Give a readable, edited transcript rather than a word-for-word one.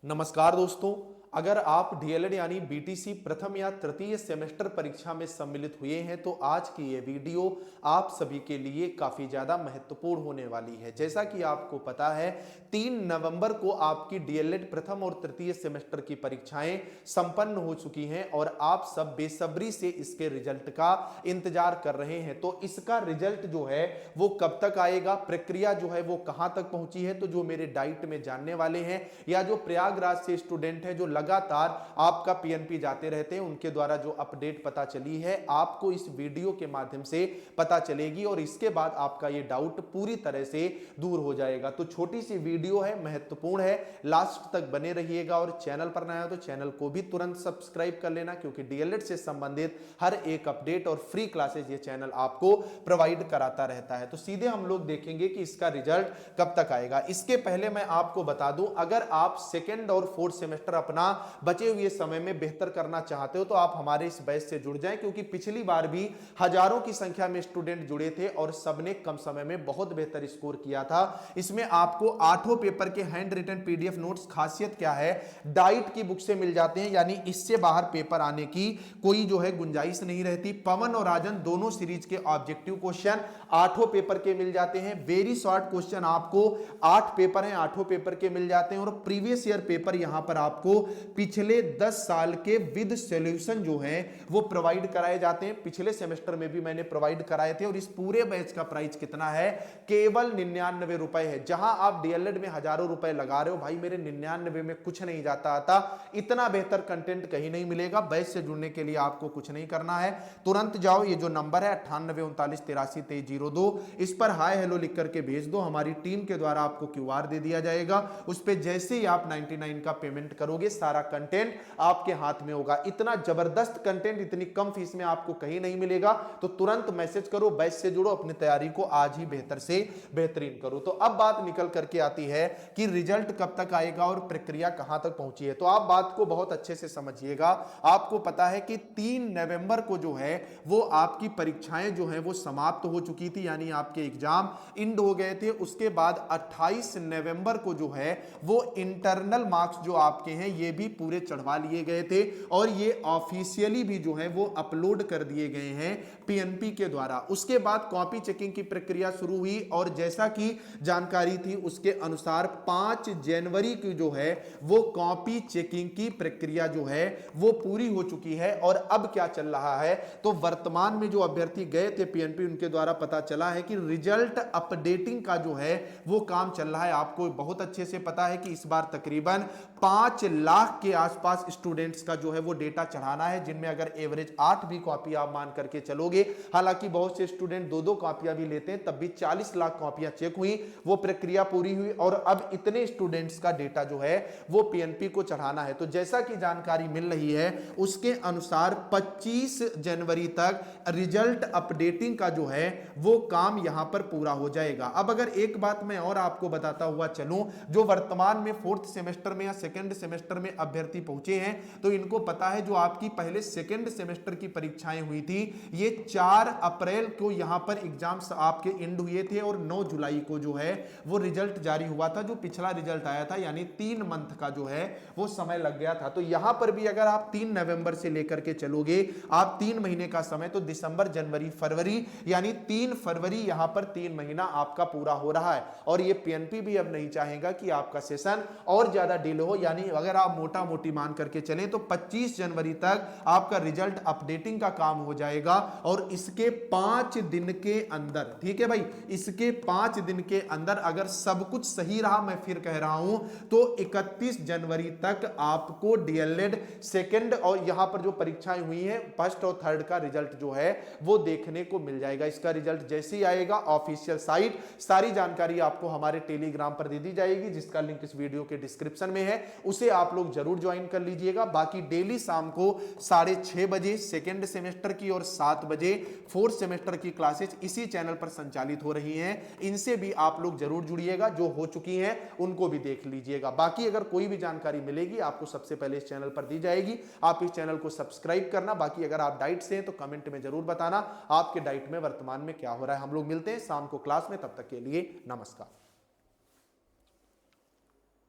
नमस्कार दोस्तों, अगर आप डीएलएड यानी बीटीसी प्रथम या तृतीय सेमेस्टर परीक्षा में सम्मिलित हुए हैं तो आज की ये वीडियो आप सभी के लिए काफी ज्यादा महत्वपूर्ण होने वाली है। जैसा कि आपको पता है 3 नवंबर को आपकी डीएलएड प्रथम और तृतीय सेमेस्टर की परीक्षाएं संपन्न हो चुकी हैं और आप सब बेसब्री से इसके रिजल्ट का इंतजार कर रहे हैं। तो इसका रिजल्ट जो है वो कब तक आएगा, प्रक्रिया जो है वो कहां तक पहुंची है, तो जो मेरे डाइट में जानने वाले हैं या जो प्रयागराज से स्टूडेंट है जो लगातार आपका पीएनपी जाते रहते हैं उनके द्वारा जो अपडेट पता चली है आपको इस वीडियो के माध्यम से पता चलेगी और इसके बाद आपका ये डाउट पूरी तरह से दूर हो जाएगा। तो छोटी सी वीडियो है, महत्वपूर्ण है, लास्ट तक बने रहिएगा और चैनल पर नया हो तो चैनल को भी तुरंत सब्सक्राइब कर लेना, क्योंकि डीएलएड से संबंधित हर एक अपडेट और फ्री क्लासेस ये चैनल आपको प्रोवाइड कराता रहता है। तो सीधे हम लोग देखेंगे कि इसका रिजल्ट कब तक आएगा। इसके पहले मैं आपको बता दूं, अगर आप सेकेंड और फोर्थ सेमेस्टर अपना बचे हुए समय में बेहतर करना चाहते हो तो आप हमारे इस बैच से जुड़ जाएं, क्योंकि पिछली बार भी हजारों की संख्या में स्टूडेंट जुड़े थे और सबने कम समय में बहुत बेहतर स्कोर किया था। इसमें आपको 8 पेपर के हैंड रिटन पीडीएफ नोट्स, खासियत क्या है, डाइट की बुक से मिल जाते हैं, यानी इससे बाहर पेपर आने की कोई जो है गुंजाइश नहीं रहती। पवन और राजन दोनों सीरीज के ऑब्जेक्टिव क्वेश्चन 8 पेपर के मिल जाते हैं। वेरी शॉर्ट क्वेश्चन आपको 8 पेपर हैं, 8 पेपर के मिल जाते हैं और प्रीवियस ईयर पेपर यहां पर आपको पिछले 10 साल के विद सॉल्यूशन जो है वो प्रोवाइड कराए जाते हैं। पिछले सेमेस्टर में भी मैंने प्रोवाइड कराए थे और इस पूरे बैच का प्राइस कितना है, केवल 99 रुपए है। जहां आप डीएलएड में हजारों रुपए लगा रहे हो, भाई मेरे 99 में कुछ नहीं जाता आता, इतना बेहतर कंटेंट कहीं नहीं मिलेगा। बैच से जुड़ने के लिए आपको कुछ नहीं करना है, तुरंत जाओ, ये जो नंबर है 9839832302, इस पर हाय हेलो लिख करके भेज दो, हमारी टीम के द्वारा आपको क्यूआर दे दिया जाएगा। उस पर जैसे ही आप 99 का पेमेंट करोगे सारा कंटेंट आपके हाथ में होगा। इतना जबरदस्त कंटेंट इतनी कम फीस में आपको कहीं नहीं मिलेगा। तो तुरंत मैसेज करो, बैच से जुड़ो, अपनी तैयारी को आज ही बेहतर से बेहतरीन करो। तो अब बात निकल करके आती है कि रिजल्ट कब तक आएगा और प्रक्रिया कहां तक पहुंची है। तो आप बात को बहुत अच्छे से समझिएगा। आपको पता है कि 3 नवंबर को जो है वो आपकी परीक्षाएं जो है वो समाप्त हो चुकी थी, यानी आपके एग्जाम इंड हो गए थे। उसके बाद 28 नवंबर को जो है वो इंटरनल मार्क्स जो आपके हैं ये भी पूरे चढ़वा लिए गए थे और ये ऑफिशियली भी जो है वो अपलोड कर दिए गए हैं पीएनपी के द्वारा। उसके बाद कॉपी चेकिंग की प्रक्रिया शुरू हुई और जैसा कि जानकारी थी उसके अनुसार 5 जनवरी की जो है वो कॉपी चेकिंग की प्रक्रिया जो है वो पूरी हो चुकी है। और अब क्या चल रहा है, तो वर्तमान में जो अभ्यर्थी गए थे पीएनपी उनके द्वारा पता चला है कि रिजल्ट अपडेटिंग का जो है वो काम चल रहा है। आपको बहुत अच्छे से पता है कि इस बार तकरीबन 5 लाख के आसपास स्टूडेंट्स का जो है वो डेटा चढ़ाना है, जिनमें अगर एवरेज 8 भी कॉपी आप मान करके चलोगे, हालांकि बहुत से स्टूडेंट 2-2 कॉपियां भी लेते हैं, तब भी 40 लाख कॉपियां चेक हुई, वो प्रक्रिया पूरी हुई और अब इतने स्टूडेंट्स का डेटा जो है वो पीएनपी को चढ़ाना है। तो जैसा कि जानकारी मिल रही है उसके अनुसार 25 जनवरी तक रिजल्ट अपडेटिंग का जो है वो काम यहां पर पूरा हो जाएगा। अब अगर एक बात मैं और आपको बताता हुआ चलूं, जो वर्तमान में 4th सेमेस्टर में या सेकंड सेमेस्टर में अभ्यर्थी पहुंचे हैं तो इनको पता है जो आपकी पहले सेकंड सेमेस्टर की परीक्षाएं हुई थी ये 4 अप्रैल को यहां पर एग्जाम्स आपके एंड हुए थे और 9 जुलाई को जो है वो रिजल्ट जारी हुआ था। जो पिछला रिजल्ट आया था यानी 3 मंथ का जो है वो समय लग गया था। तो यहां पर भी अगर आप 3 नवंबर से लेकर के चलोगे, आप 3 महीने का समय, तो दिसंबर, जनवरी, फरवरी, यानी 3 फरवरी यहां पर 3 महीना आपका पूरा हो रहा है। और ये पीएनपी भी अब नहीं चाहेगा कि आपका सेशन और ज्यादा डिले हो, यानी अगर आप मोटा मोटी मान करके चलें तो 25 जनवरी तक आपका रिजल्ट अपडेटिंग का काम हो जाएगा और इसके 5 दिन के अंदर, ठीक है भाई, इसके 5 दिन के अंदर अगर सब कुछ सही रहा, मैं फिर कह रहा हूं, तो 31 जनवरी तक आपको डीएलएड सेकंड और यहां पर जो परीक्षाएं हुई हैं फर्स्ट और थर्ड का रिजल्ट जो है वो देखने को मिल जाएगा। इसका रिजल्ट जैसे ही आएगा ऑफिशियल साइट, सारी जानकारी आपको हमारे टेलीग्राम पर दे दी जाएगी, जिसका लिंक इस वीडियो के डिस्क्रिप्शन में है, उसे आप लोग जरूर ज्वाइन कर लीजिएगा। बाकी डेली शाम को 6:30 बजे सेकेंड सेमेस्टर की और 7 बजे 4th सेमेस्टर की क्लासेस इसी चैनल पर संचालित हो रही हैं, इनसे भी आप लोग जरूर जुड़िएगा। जो हो चुकी हैं उनको भी देख लीजिएगा। बाकी अगर कोई भी जानकारी मिलेगी आपको सबसे पहले इस चैनल पर दी जाएगी, आप इस चैनल को सब्सक्राइब करना। बाकी अगर आप डाइट से हैं तो कमेंट में जरूर बताना आपके डाइट में वर्तमान में क्या हो रहा है। हम लोग मिलते हैं शाम को क्लास में, तब तक के लिए नमस्कार।